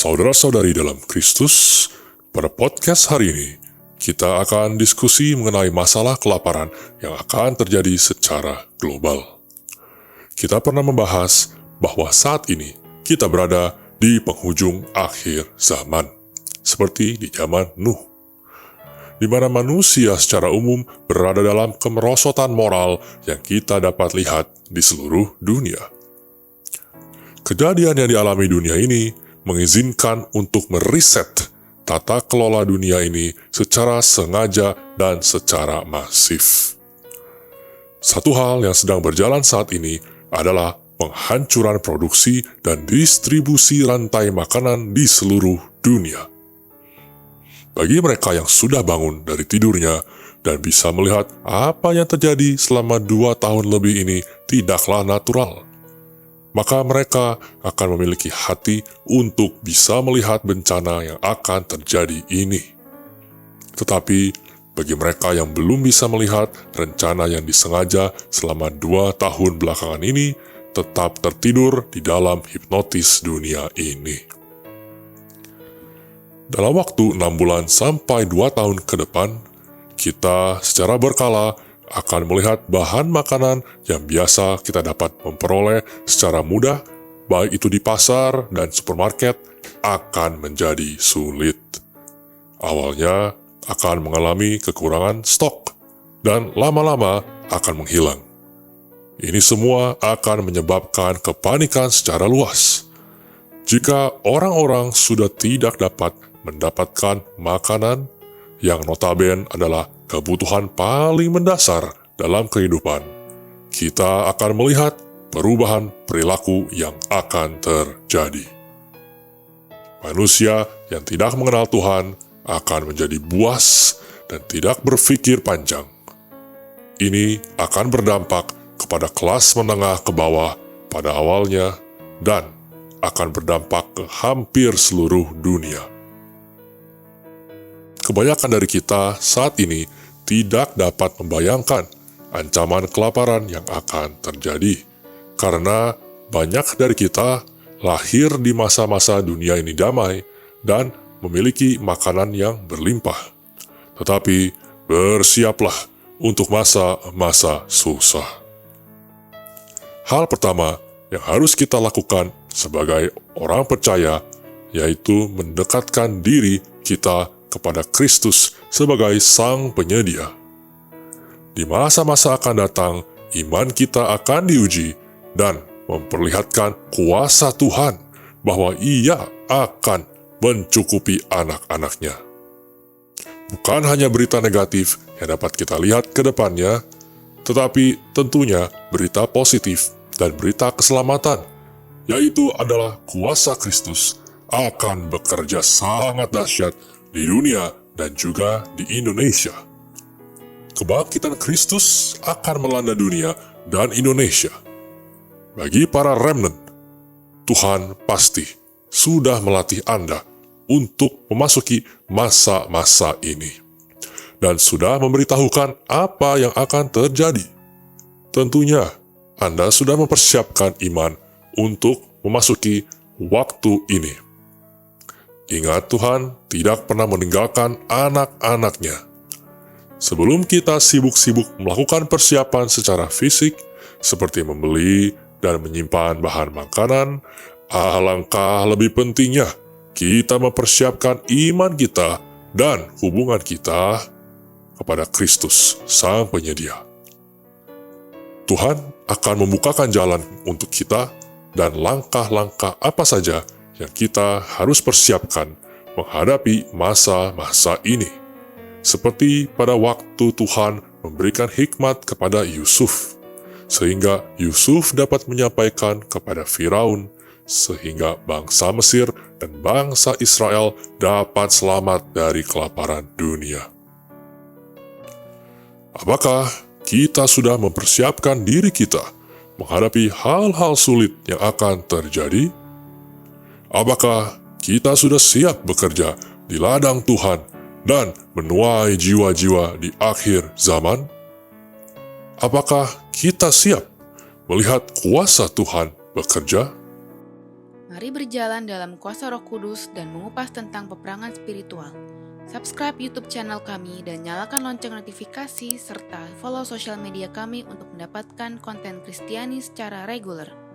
Saudara-saudari dalam Kristus, pada podcast hari ini, kita akan diskusi mengenai masalah kelaparan yang akan terjadi secara global. Kita pernah membahas bahwa saat ini kita berada di penghujung akhir zaman, seperti di zaman Nuh, di mana manusia secara umum berada dalam kemerosotan moral yang kita dapat lihat di seluruh dunia. Kejadian yang dialami dunia ini mengizinkan untuk meriset tata kelola dunia ini secara sengaja dan secara masif. Satu hal yang sedang berjalan saat ini adalah penghancuran produksi dan distribusi rantai makanan di seluruh dunia. Bagi mereka yang sudah bangun dari tidurnya dan bisa melihat apa yang terjadi selama 2 tahun lebih ini tidaklah natural, maka mereka akan memiliki hati untuk bisa melihat bencana yang akan terjadi ini. Tetapi, bagi mereka yang belum bisa melihat rencana yang disengaja selama 2 tahun belakangan ini, tetap tertidur di dalam hipnotis dunia ini. Dalam waktu 6 bulan sampai 2 tahun ke depan, kita secara berkala akan melihat bahan makanan yang biasa kita dapat memperoleh secara mudah, baik itu di pasar dan supermarket, akan menjadi sulit. Awalnya akan mengalami kekurangan stok, dan lama-lama akan menghilang. Ini semua akan menyebabkan kepanikan secara luas. Jika orang-orang sudah tidak dapat mendapatkan makanan, yang notabene adalah kebutuhan paling mendasar dalam kehidupan, kita akan melihat perubahan perilaku yang akan terjadi. Manusia yang tidak mengenal Tuhan akan menjadi buas dan tidak berpikir panjang. Ini akan berdampak kepada kelas menengah ke bawah pada awalnya dan akan berdampak ke hampir seluruh dunia. Kebanyakan dari kita saat ini tidak dapat membayangkan ancaman kelaparan yang akan terjadi, karena banyak dari kita lahir di masa-masa dunia ini damai dan memiliki makanan yang berlimpah. Tetapi bersiaplah untuk masa-masa susah. Hal pertama yang harus kita lakukan sebagai orang percaya yaitu mendekatkan diri kita kepada Kristus sebagai Sang Penyedia. Di masa-masa akan datang, iman kita akan diuji dan memperlihatkan kuasa Tuhan bahwa Ia akan mencukupi anak-anaknya. Bukan hanya berita negatif yang dapat kita lihat ke depannya, tetapi tentunya berita positif dan berita keselamatan, yaitu adalah kuasa Kristus akan bekerja sangat dahsyat di dunia dan juga di Indonesia. Kebangkitan Kristus akan melanda dunia dan Indonesia. Bagi para remnant, Tuhan pasti sudah melatih Anda untuk memasuki masa-masa ini dan sudah memberitahukan apa yang akan terjadi. Tentunya, Anda sudah mempersiapkan iman untuk memasuki waktu ini. Ingat, Tuhan tidak pernah meninggalkan anak-anaknya. Sebelum kita sibuk-sibuk melakukan persiapan secara fisik, seperti membeli dan menyimpan bahan makanan, alangkah lebih pentingnya kita mempersiapkan iman kita dan hubungan kita kepada Kristus, Sang Penyedia. Tuhan akan membukakan jalan untuk kita dan langkah-langkah apa saja yang kita harus persiapkan menghadapi masa-masa ini. Seperti pada waktu Tuhan memberikan hikmat kepada Yusuf, sehingga Yusuf dapat menyampaikan kepada Firaun, sehingga bangsa Mesir dan bangsa Israel dapat selamat dari kelaparan dunia. Apakah kita sudah mempersiapkan diri kita menghadapi hal-hal sulit yang akan terjadi? Apakah kita sudah siap bekerja di ladang Tuhan dan menuai jiwa-jiwa di akhir zaman? Apakah kita siap melihat kuasa Tuhan bekerja? Mari berjalan dalam kuasa Roh Kudus dan mengupas tentang peperangan spiritual. Subscribe YouTube channel kami dan nyalakan lonceng notifikasi serta follow sosial media kami untuk mendapatkan konten Kristiani secara reguler.